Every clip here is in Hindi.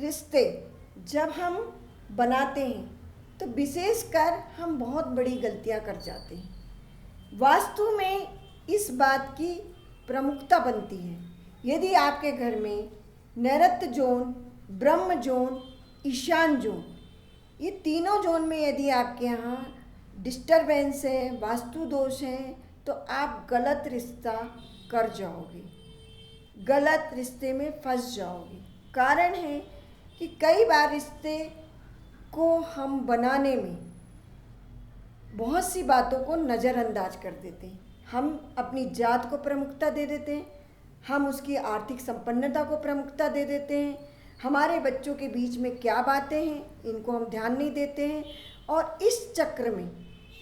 रिश्ते जब हम बनाते हैं तो विशेषकर हम बहुत बड़ी गलतियां कर जाते हैं। वास्तु में इस बात की प्रमुखता बनती है। यदि आपके घर में नैऋत्य जोन, ब्रह्म जोन, ईशान जोन, ये तीनों जोन में यदि आपके यहाँ डिस्टरबेंस है, वास्तु दोष है, तो आप गलत रिश्ता कर जाओगे, गलत रिश्ते में फंस जाओगे। कारण है कि कई बार रिश्ते को हम बनाने में बहुत सी बातों को नज़रअंदाज कर देते हैं। हम अपनी जात को प्रमुखता दे देते हैं, हम उसकी आर्थिक संपन्नता को प्रमुखता दे देते हैं, हमारे बच्चों के बीच में क्या बातें हैं इनको हम ध्यान नहीं देते हैं, और इस चक्र में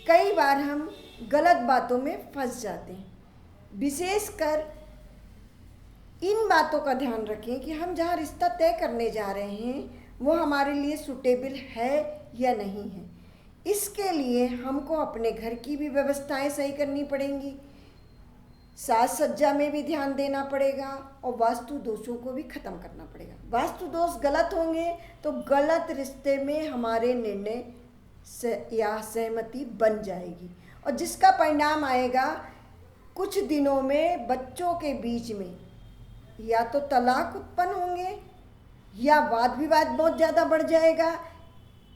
कई बार हम गलत बातों में फंस जाते हैं। विशेषकर इन बातों का ध्यान रखें कि हम जहाँ रिश्ता तय करने जा रहे हैं वो हमारे लिए सूटेबल है या नहीं है। इसके लिए हमको अपने घर की भी व्यवस्थाएं सही करनी पड़ेंगी, साज सज्जा में भी ध्यान देना पड़ेगा, और वास्तु दोषों को भी ख़त्म करना पड़ेगा। वास्तु दोष गलत होंगे तो गलत रिश्ते में हमारे निर्णय या सहमति बन जाएगी, और जिसका परिणाम आएगा कुछ दिनों में बच्चों के बीच में या तो तलाक उत्पन्न होंगे या वाद विवाद बहुत ज़्यादा बढ़ जाएगा,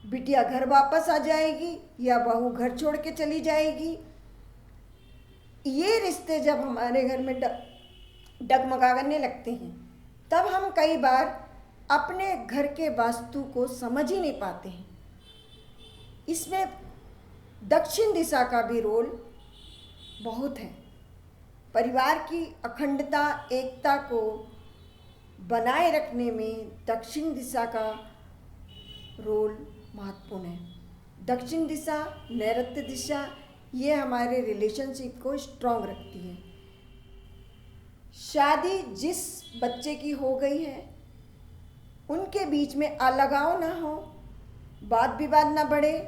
बिटिया घर वापस आ जाएगी या बहू घर छोड़ के चली जाएगी। ये रिश्ते जब हमारे घर में डगमगाने लगते हैं तब हम कई बार अपने घर के वास्तु को समझ ही नहीं पाते हैं। इसमें दक्षिण दिशा का भी रोल बहुत है। परिवार की अखंडता, एकता को बनाए रखने में दक्षिण दिशा का रोल महत्वपूर्ण है। दक्षिण दिशा, नैऋत्य दिशा, ये हमारे रिलेशनशिप को स्ट्रॉन्ग रखती है। शादी जिस बच्चे की हो गई है उनके बीच में अलगाव ना हो, वाद विवाद ना बढ़े,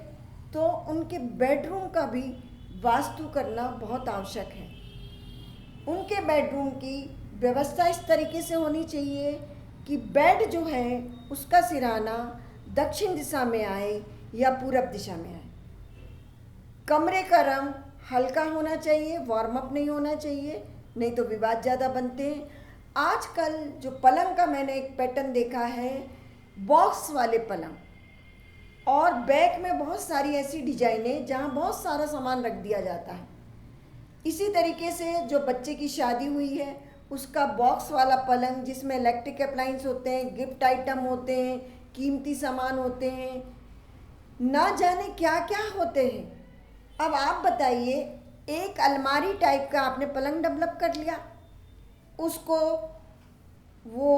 तो उनके बेडरूम का भी वास्तु करना बहुत आवश्यक है। उनके बेडरूम की व्यवस्था इस तरीके से होनी चाहिए कि बेड जो है उसका सिरहाना दक्षिण दिशा में आए या पूरब दिशा में आए। कमरे का रंग हल्का होना चाहिए, वार्म अप नहीं होना चाहिए, नहीं तो विवाद ज़्यादा बनते हैं। आजकल जो पलंग का मैंने एक पैटर्न देखा है, बॉक्स वाले पलंग, और बैक में बहुत सारी ऐसी डिजाइनें जहाँ बहुत सारा सामान रख दिया जाता है। इसी तरीके से जो बच्चे की शादी हुई है उसका बॉक्स वाला पलंग जिसमें इलेक्ट्रिक अप्लायंस होते हैं, गिफ्ट आइटम होते हैं, कीमती सामान होते हैं, ना जाने क्या क्या होते हैं। अब आप बताइए, एक अलमारी टाइप का आपने पलंग डेवलप कर लिया, उसको वो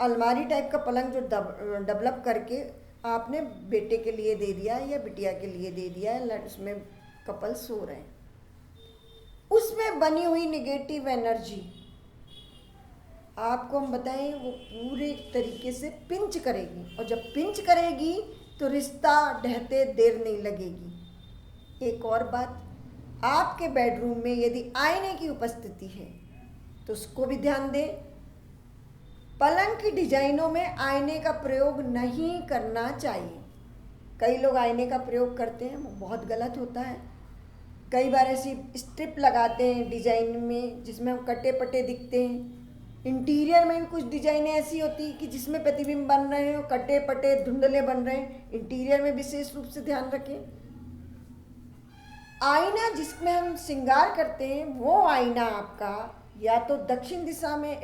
अलमारी टाइप का पलंग जो डेवलप करके आपने बेटे के लिए दे दिया या बिटिया के लिए दे दिया, उसमें कपल सो रहे हैं, उसमें बनी हुई नेगेटिव एनर्जी आपको हम बताएं वो पूरे तरीके से पिंच करेगी, और जब पिंच करेगी तो रिश्ता ढहते देर नहीं लगेगी। एक और बात, आपके बेडरूम में यदि आईने की उपस्थिति है तो उसको भी ध्यान दें। पलंग की डिजाइनों में आईने का प्रयोग नहीं करना चाहिए। कई लोग आईने का प्रयोग करते हैं, वो बहुत गलत होता है। कई बार ऐसी स्ट्रिप लगाते हैं डिजाइन में जिसमें हम कटे पटे दिखते हैं। इंटीरियर में भी कुछ डिजाइनें ऐसी होती हैं कि जिसमें प्रतिबिंब बन रहे हैं और कटे पटे धुंधले बन रहे हैं। इंटीरियर में विशेष रूप से ध्यान रखें। आईना जिसमें हम श्रृंगार करते हैं वो आईना आपका या तो दक्षिण दिशा में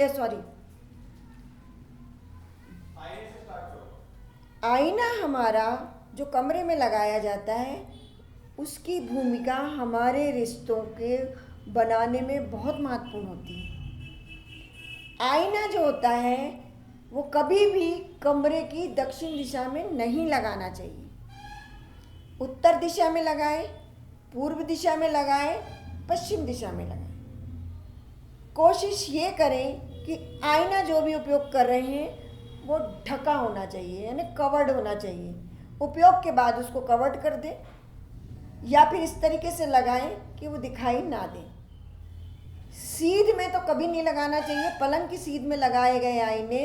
आईना हमारा जो कमरे में लगाया जाता है उसकी भूमिका हमारे रिश्तों के बनाने में बहुत महत्वपूर्ण होती है। आईना जो होता है वो कभी भी कमरे की दक्षिण दिशा में नहीं लगाना चाहिए। उत्तर दिशा में लगाएं, पूर्व दिशा में लगाएं, पश्चिम दिशा में लगाएं। कोशिश ये करें कि आईना जो भी उपयोग कर रहे हैं वो ढका होना चाहिए, यानी कवर्ड होना चाहिए। उपयोग के बाद उसको कवर्ड कर दें या फिर इस तरीके से लगाएं कि वो दिखाई ना दे। सीध में तो कभी नहीं लगाना चाहिए। पलंग की सीध में लगाए गए आईने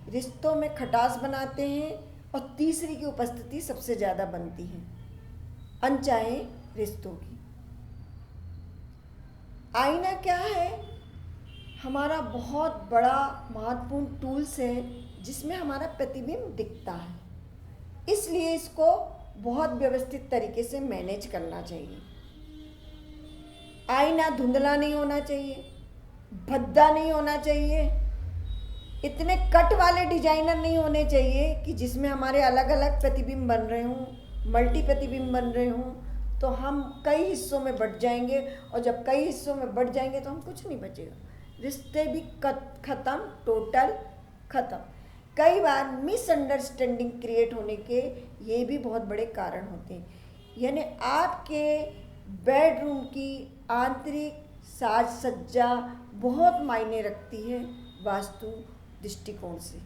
रिश्तों में खटास बनाते हैं, और तीसरी की उपस्थिति सबसे ज़्यादा बनती है अनचाहे रिश्तों की। आईना क्या है? हमारा बहुत बड़ा महत्वपूर्ण टूल्स है जिसमें हमारा प्रतिबिंब दिखता है, इसलिए इसको बहुत व्यवस्थित तरीके से मैनेज करना चाहिए। आईना धुंधला नहीं होना चाहिए, भद्दा नहीं होना चाहिए, इतने कट वाले डिजाइनर नहीं होने चाहिए कि जिसमें हमारे अलग अलग प्रतिबिंब बन रहे हों, मल्टी प्रतिबिंब बन रहे हों, तो हम कई हिस्सों में बट जाएंगे, और जब कई हिस्सों में बट जाएंगे तो हम कुछ नहीं बचेगा, रिश्ते भी ख़त्म, टोटल ख़त्म। कई बार मिसअंडरस्टैंडिंग क्रिएट होने के ये भी बहुत बड़े कारण होते हैं। यानी आपके बेडरूम की आंतरिक साज सज्जा बहुत मायने रखती है वास्तु दृष्टिकोण से।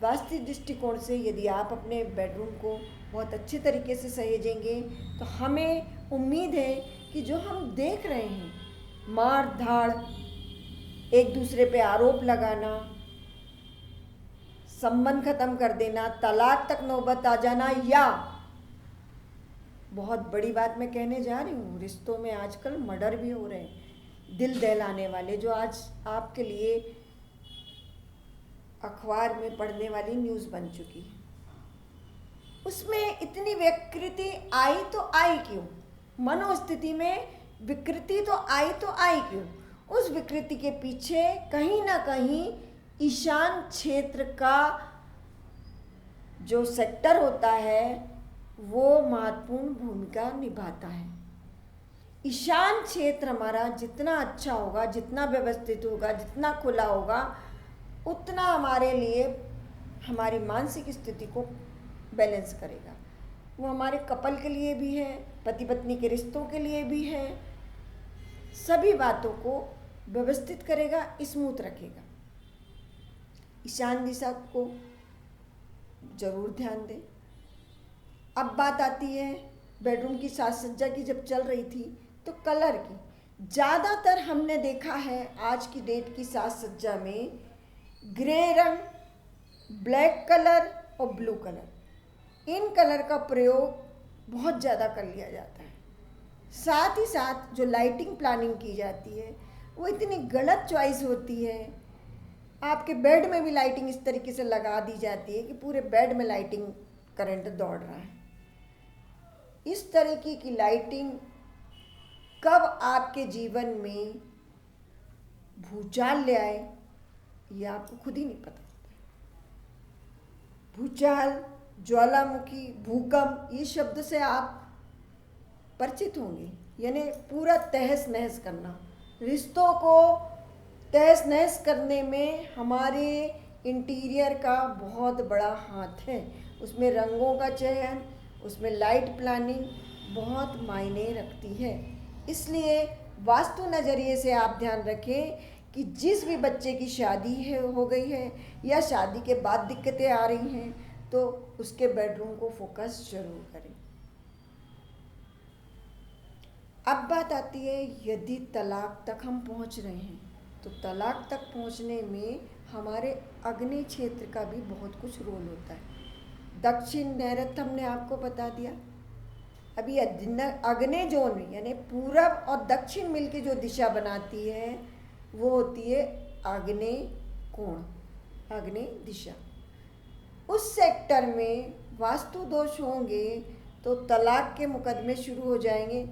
वास्तु दृष्टिकोण से यदि आप अपने बेडरूम को बहुत अच्छे तरीके से सहेजेंगे तो हमें उम्मीद है कि जो हम देख रहे हैं, मार धाड़, एक दूसरे पे आरोप लगाना, संबंध खत्म कर देना, तलाक तक नौबत आ जाना, या बहुत बड़ी बात मैं कहने जा रही हूँ, रिश्तों में आजकल मर्डर भी हो रहे हैं, दिल दहलाने वाले, जो आज आपके लिए अखबार में पढ़ने वाली न्यूज़ बन चुकी है। उसमें इतनी विकृति आई तो आई क्यों? मनोस्थिति में विकृति तो आई क्यों? उस विकृति के पीछे कहीं ना कहीं ईशान क्षेत्र का जो सेक्टर होता है वो महत्वपूर्ण भूमिका निभाता है। ईशान क्षेत्र हमारा जितना अच्छा होगा, जितना व्यवस्थित होगा, जितना खुला होगा, उतना हमारे लिए हमारी मानसिक स्थिति को बैलेंस करेगा। वो हमारे कपल के लिए भी है, पति पत्नी के रिश्तों के लिए भी है, सभी बातों को व्यवस्थित करेगा, स्मूथ रखेगा। ईशान दिशा को जरूर ध्यान दें। अब बात आती है बेडरूम की साज सज्जा की। जब चल रही थी तो कलर की, ज़्यादातर हमने देखा है आज की डेट की साज सज्जा में ग्रे रंग, ब्लैक कलर और ब्लू कलर, इन कलर का प्रयोग बहुत ज़्यादा कर लिया जाता है। साथ ही साथ जो लाइटिंग प्लानिंग की जाती है वो इतनी गलत चॉइस होती है। आपके बेड में भी लाइटिंग इस तरीके से लगा दी जाती है कि पूरे बेड में लाइटिंग करंट दौड़ रहा है। इस तरीके की लाइटिंग कब आपके जीवन में भूचाल ले आए ये आपको खुद ही नहीं पता। भूचाल, ज्वालामुखी, भूकंप, ये शब्द से आप परिचित होंगे। यानी पूरा तहस नहस करना, रिश्तों को तहस नहस करने में हमारे इंटीरियर का बहुत बड़ा हाथ है। उसमें रंगों का चयन, उसमें लाइट प्लानिंग बहुत मायने रखती है। इसलिए वास्तु नज़रिए से आप ध्यान रखें कि जिस भी बच्चे की शादी हो गई है या शादी के बाद दिक्कतें आ रही हैं तो उसके बेडरूम को फोकस जरूर करें। अब बात आती है यदि तलाक तक हम पहुंच रहे हैं तो तलाक तक पहुंचने में हमारे अग्नि क्षेत्र का भी बहुत कुछ रोल होता है। दक्षिण नैऋत्य हमने आपको बता दिया। अभी अग्नि जोन में यानी पूरब और दक्षिण मिलके जो दिशा बनाती है वो होती है आग्नेय कोण, आग्नेय दिशा। उस सेक्टर में वास्तु दोष होंगे तो तलाक के मुकदमे शुरू हो जाएंगे।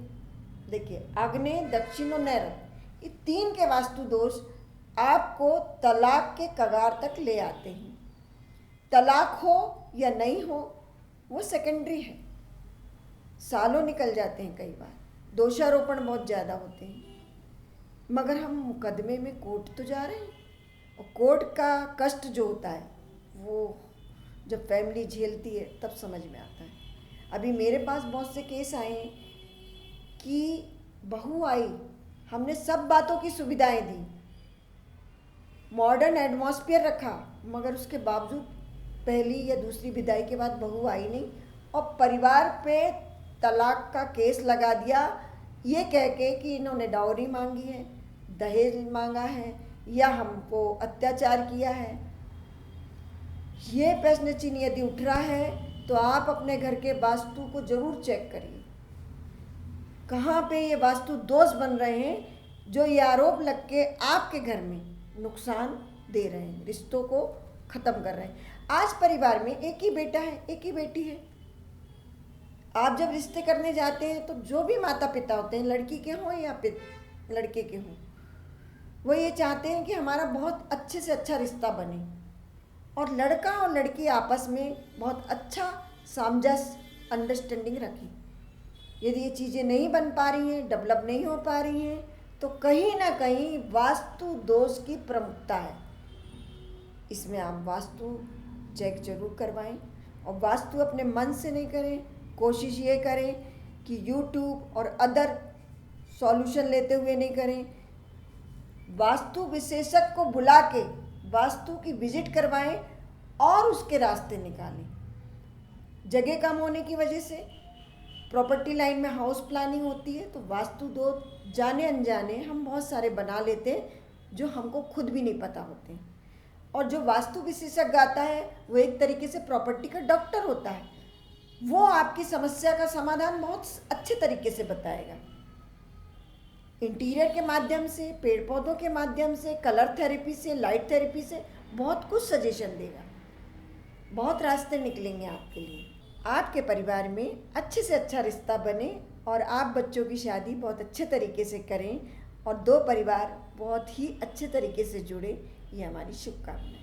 देखिए, आग्नेय, दक्षिण और नैऋत्य, ये तीन के वास्तु दोष आपको तलाक के कगार तक ले आते हैं। तलाक हो या नहीं हो वो सेकेंडरी है, सालों निकल जाते हैं, कई बार दोषारोपण बहुत ज़्यादा होते हैं, मगर हम मुकदमे में कोर्ट तो जा रहे हैं। और कोर्ट का कष्ट जो होता है वो जब फैमिली झेलती है तब समझ में आता है। अभी मेरे पास बहुत से केस आए हैं कि बहू आई, हमने सब बातों की सुविधाएं दी, मॉडर्न एटमॉस्फेयर रखा, मगर उसके बावजूद पहली या दूसरी विदाई के बाद बहू आई नहीं और परिवार पे तलाक का केस लगा दिया ये कह के कि इन्होंने डाउरी मांगी है, दहेज मांगा है या हमको अत्याचार किया है। ये प्रश्न चिन्ह यदि उठ रहा है तो आप अपने घर के वास्तु को जरूर चेक करिए, कहाँ पे ये वास्तु दोष बन रहे हैं जो ये आरोप लग के आपके घर में नुकसान दे रहे हैं, रिश्तों को ख़त्म कर रहे हैं। आज परिवार में एक ही बेटा है, एक ही बेटी है। आप जब रिश्ते करने जाते हैं तो जो भी माता पिता होते हैं, लड़की के हों या लड़के के हों, वो ये चाहते हैं कि हमारा बहुत अच्छे से अच्छा रिश्ता बने और लड़का और लड़की आपस में बहुत अच्छा सामंजस्य अंडरस्टैंडिंग रखें। यदि ये चीज़ें नहीं बन पा रही हैं, डेवलप नहीं हो पा रही हैं, तो कहीं ना कहीं वास्तु दोष की प्रमुखता है। इसमें आप वास्तु चेक जरूर करवाएं और वास्तु अपने मन से नहीं करें। कोशिश ये करें कि यूट्यूब और अदर सॉल्यूशन लेते हुए नहीं करें। वास्तु विशेषज्ञ को बुला के वास्तु की विजिट करवाएं और उसके रास्ते निकालें। जगह कम होने की वजह से प्रॉपर्टी लाइन में हाउस प्लानिंग होती है तो वास्तु दोष जाने अनजाने हम बहुत सारे बना लेते हैं जो हमको खुद भी नहीं पता होते। और जो वास्तु विशेषज्ञ आता है वो एक तरीके से प्रॉपर्टी का डॉक्टर होता है, वो आपकी समस्या का समाधान बहुत अच्छे तरीके से बताएगा। इंटीरियर के माध्यम से, पेड़ पौधों के माध्यम से, कलर थेरेपी से, लाइट थेरेपी से बहुत कुछ सजेशन देगा। बहुत रास्ते निकलेंगे आपके लिए। आपके परिवार में अच्छे से अच्छा रिश्ता बने और आप बच्चों की शादी बहुत अच्छे तरीके से करें और दो परिवार बहुत ही अच्छे तरीके से जुड़े, ये हमारी शुभकामनाएं।